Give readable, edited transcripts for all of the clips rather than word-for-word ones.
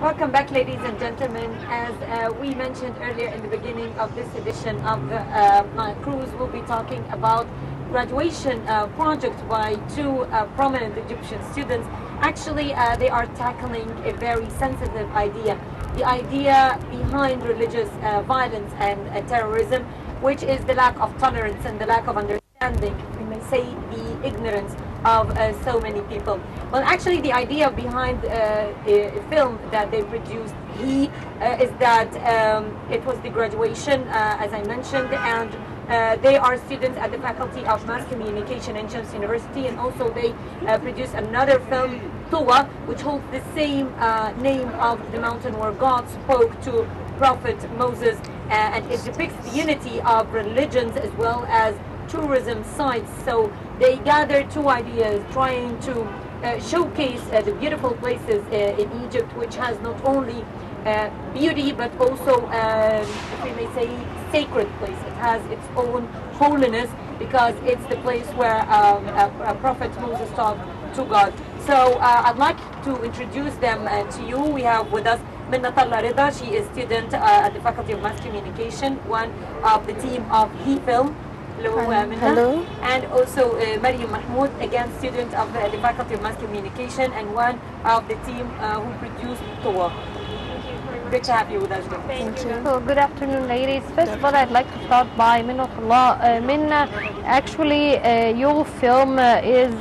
Welcome back, ladies and gentlemen. As we mentioned earlier in the beginning of this edition of the Nile Cruise, we'll be talking about graduation project by two prominent Egyptian students. Actually, they are tackling a very sensitive idea, the idea behind religious violence and terrorism, which is the lack of tolerance and the lack of understanding, we may say the ignorance of so many people. Well, actually, the idea behind a film that they produced, is that it was the graduation, as I mentioned, and they are students at the Faculty of Mass Communication in Shams University, and also they produced another film, Tuwa, which holds the same name of the mountain where God spoke to Prophet Moses, and it depicts the unity of religions as well as tourism sites. So they gathered two ideas, trying to showcase the beautiful places in Egypt, which has not only beauty but also, if we may say, sacred place. It has its own holiness because it's the place where Prophet Moses talked to God. So I'd like to introduce them to you. We have with us Minna Rida. She is student at the Faculty of Mass Communication, one of the team of Film. Hello, Minna. Hello. And also Mariam Mahmoud, again student of the Faculty of Mass Communication and one of the team who produced Tuwa. Great to have you with us. Thank you. So good afternoon, ladies. First of all, I'd like to start by Minna. Minna, actually, your film is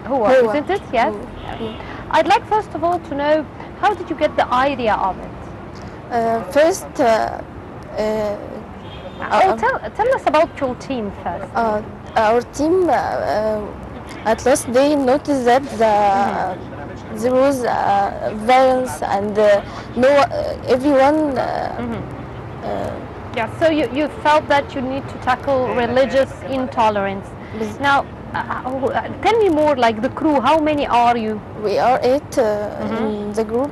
Who, isn't it? Yes. I'd like first of all to know, how did you get the idea of it? First, tell us about your team first. our team, at last they noticed that there was violence and everyone. Yeah. So you felt that you need to tackle religious intolerance. Now, tell me more, like the crew. How many are you? We are 8 in the group.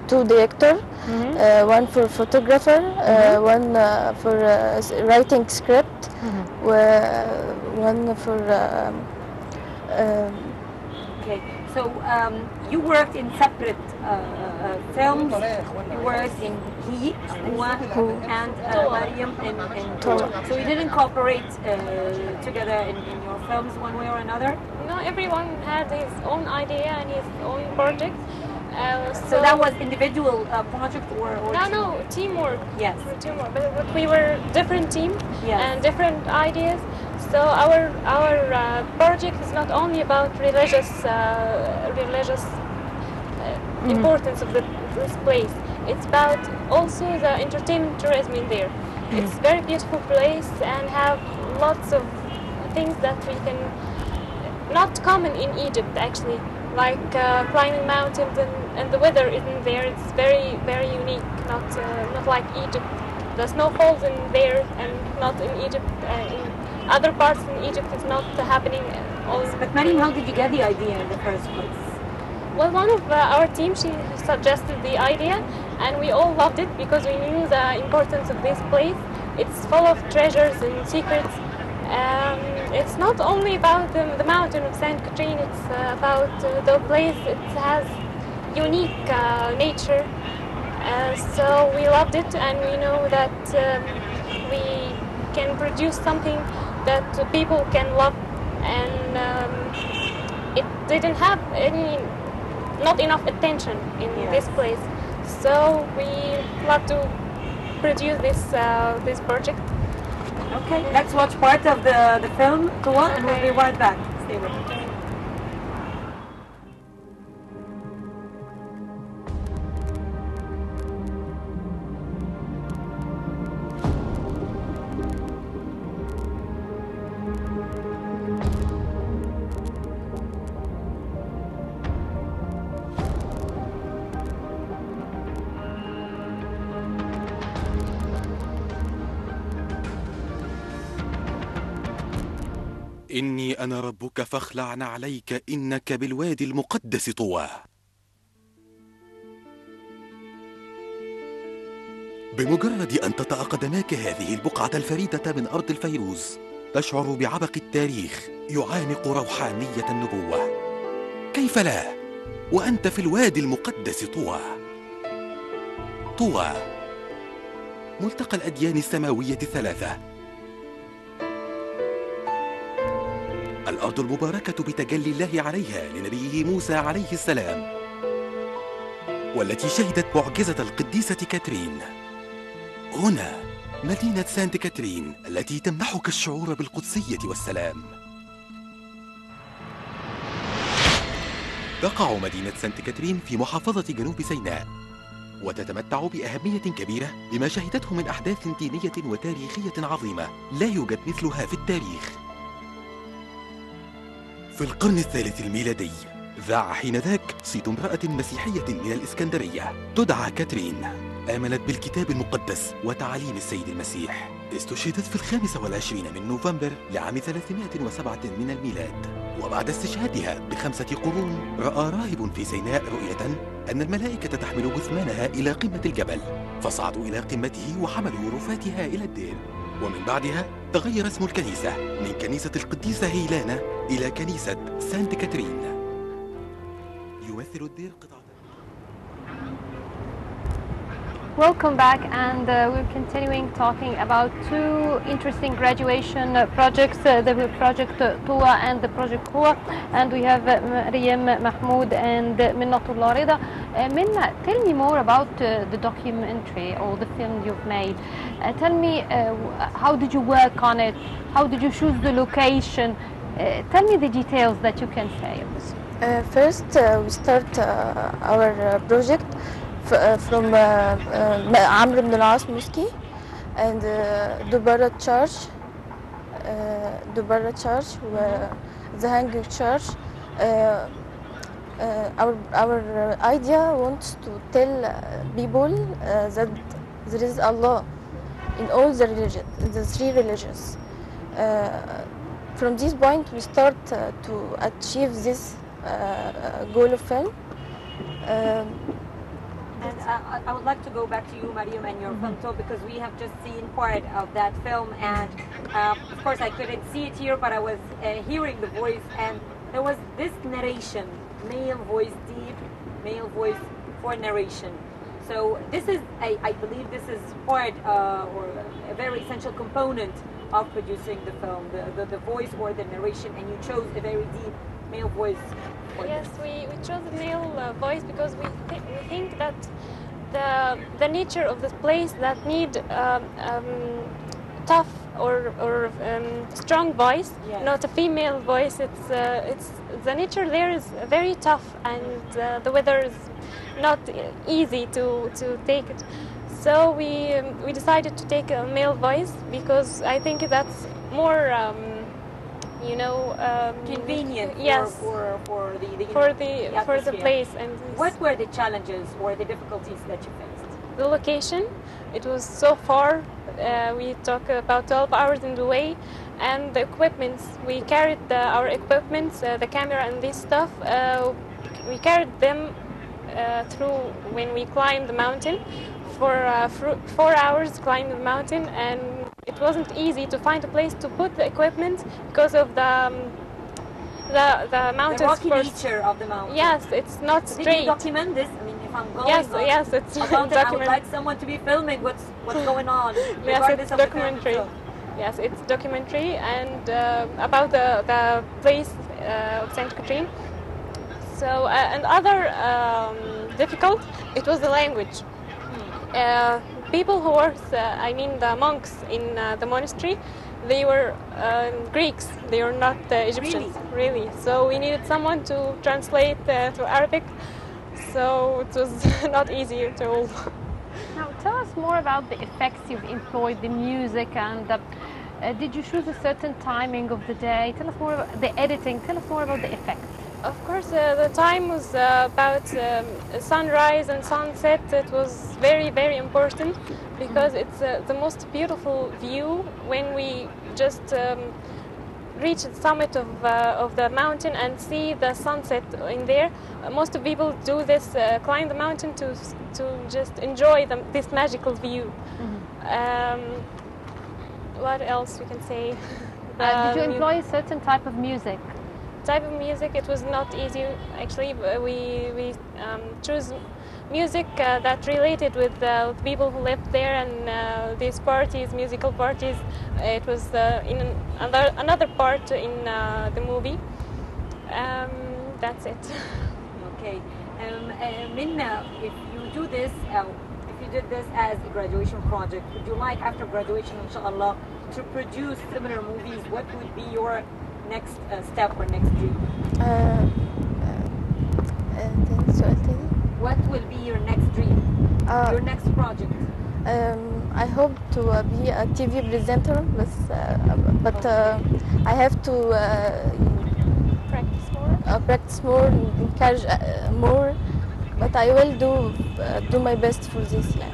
2 director, one for photographer, one for writing script, one for. Okay, so you worked in separate films. You worked in Who and Mariam in Tuwa. So you didn't cooperate together in your films one way or another? No, everyone had his own idea and his own project. So that was individual project or No, teamwork. Yes. Teamwork. But we were different teams Yes. and different ideas. So our project is not only about religious importance of this place. It's about also the entertainment tourism in there. It's a very beautiful place and have lots of things that we can not common in Egypt actually, like climbing mountains, and the weather isn't there. It's very, very unique. Not like Egypt. The snow falls in there and not in Egypt. In other parts in Egypt, it's not happening. But Mariam, how did you get the idea in the first place? Well, one of our team, she suggested the idea, and we all loved it because we knew the importance of this place. It's full of treasures and secrets. It's not only about the mountain of St. Catherine, it's about the place. It has unique nature. So we loved it, and we know that we can produce something that people can love, and it didn't have not enough attention in this place. So we love to produce this project. Okay, let's watch part of the film, Tuwa, and we'll be right back. Stay with us. إني أنا ربك فاخلع عليك إنك بالوادي المقدس طوى. بمجرد أن تطأ قدماك هذه البقعة الفريدة من أرض الفيروز تشعر بعبق التاريخ يعانق روحانية النبوة. كيف لا؟ وأنت في الوادي المقدس طوى. طوى ملتقى الأديان السماوية الثلاثة، الأرض المباركة بتجلي الله عليها لنبيه موسى عليه السلام، والتي شهدت معجزة القديسة كاترين. هنا مدينة سانت كاترين التي تمنحك الشعور بالقدسية والسلام. تقع مدينة سانت كاترين في محافظة جنوب سيناء، وتتمتع بأهمية كبيرة بما شهدته من أحداث دينية وتاريخية عظيمة لا يوجد مثلها في التاريخ. في القرن الثالث الميلادي ذاع حينذاك صيت امرأة مسيحية من الإسكندرية تدعى كاترين. آمنت بالكتاب المقدس وتعاليم السيد المسيح. استشهدت في 25 من نوفمبر لعام 307 من الميلاد. وبعد استشهادها ب5 قرون رأى راهب في سيناء رؤية أن الملائكة تحمل جثمانها إلى قمة الجبل، فصعدوا إلى قمته وحملوا رفاتها إلى الدير. ومن بعدها تغير اسم الكنيسة من كنيسة القديسة هيلانا إلى كنيسة سانت كاترين. يمثل الدير قطعة. Welcome back, and we're continuing talking about two interesting graduation projects, the project TUA and the project KUA, and we have Maryam Mahmoud and Minnatullah Rida. Minna, tell me more about the documentary or the film you've made. Tell me how did you work on it? How did you choose the location? Tell me the details that you can say of this. First, we start our project from Amr ibn al-As Mosque and Dubara Church, the Hanging Church. Our idea wants to tell people that there is Allah in all the religions, the 3 religions. From this point, we start to achieve this goal of film. And I would like to go back to you, Mariam, and your film too, because we have just seen part of that film, and of course I couldn't see it here, but I was hearing the voice, and there was this narration, male voice, deep male voice for narration. So this is, I believe this is part or a very essential component of producing the film, the voice or the narration, and you chose a very deep male voice. Yes, we chose the male voice because we think that the nature of this place that need tough or strong voice, Yes. not a female voice. It's the nature there is very tough, and the weather is not easy to take it. So we decided to take a male voice because I think that's more. Convenient yes, for the for the atmosphere. place. And What were the challenges or the difficulties that you faced? the location, it was so far. We took about 12 hours in the way, and the equipments, we carried our equipments, the camera and this stuff, we carried them through when we climbed the mountain for 4 hours climbing the mountain, and it wasn't easy to find a place to put the equipment because of the mountains. The rocky nature of the mountain. Yes, it's not Did straight. you document this? I mean, if I'm going Yes, on yes, it's a mountain, I would document. like someone to be filming what's going on. Yes, regardless it's of the film documentary. itself. Yes, it's documentary, and about the place of Saint Catherine. So and other difficult, it was the language. People who were, I mean the monks in the monastery, they were Greeks. They were not Egyptians, really. So we needed someone to translate to Arabic. So it was not easy at all. Now, tell us more about the effects you've employed, the music, and did you choose a certain timing of the day? Tell us more about the editing. Tell us more about the effects. Of course, the time was about sunrise and sunset. It was very, very important because it's the most beautiful view when we just reach the summit of the mountain and see the sunset in there. Most of people do this, climb the mountain to just enjoy this magical view. What else we can say? Did you employ a certain type of music? type of music, it was not easy. Actually, we chose music that related with people who lived there, and these parties, musical parties. It was in another part in the movie. That's it. Okay. Minna, if you do this, if you did this as a graduation project, would you like after graduation, inshallah, to produce similar movies? What would be your next step or next dream? سؤال تاني. What will be your next dream? Your next project? I hope to be a TV presenter, but I have to practice more, encourage more. But I will do my best for this. Yeah.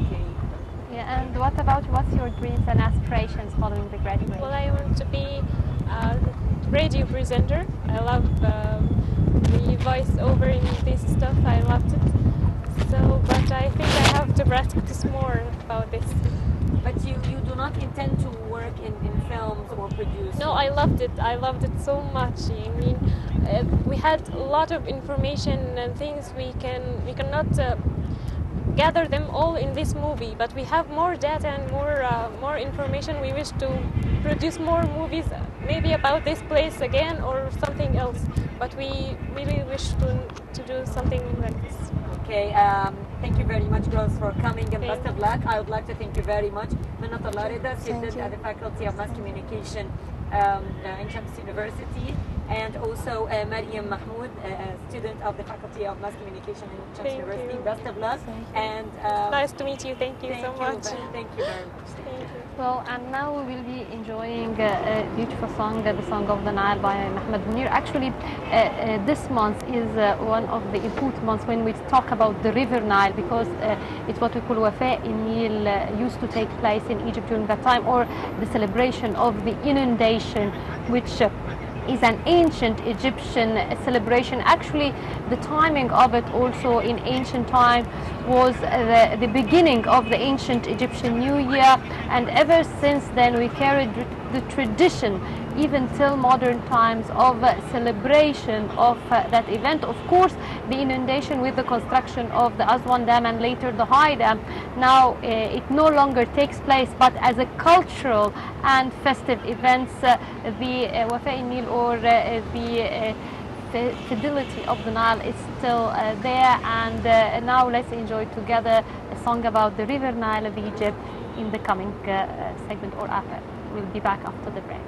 Okay. Yeah, and what's your dreams and aspirations following the graduation? Well, I want to be a radio presenter. I love the voice over in this stuff. I loved it. So, but I think I have to practice more about this. But you do not intend to work in films or produce? No, I loved it. I loved it so much. I mean, we had a lot of information and things we cannot gather them all in this movie. But we have more data and more information. We wish to produce more movies, maybe about this place again or something else. But we really wish to do something like this. Okay, thank you very much, girls, for coming, and best of luck. I would like to thank you very much. Minatullah Rida, student at the Faculty of Mass Communication in Shams University, and also Mariam Mahmoud, student of the Faculty of Mass Communication in Shams University. Best of luck. And nice to meet you. Thank you so much. Thank you very much. Thank you. Well, and now we will be enjoying a beautiful song, the Song of the Nile by Mohammed Munir. Actually, this month is one of the important months when we talk about the river Nile, because it's what we call Wafa Nile used to take place in Egypt during that time, or the celebration of the inundation, which is an ancient Egyptian celebration. Actually, the timing of it also in ancient time was the beginning of the ancient Egyptian New Year, and ever since then we carried the tradition even till modern times of celebration of that event. Of course, the inundation with the construction of the Aswan Dam and later the High Dam, now it no longer takes place, but as a cultural and festive events, the Wafa Nile, or the fidelity of the Nile, is still there. And now let's enjoy together a song about the river Nile of Egypt in the coming segment or after. We'll be back after the break.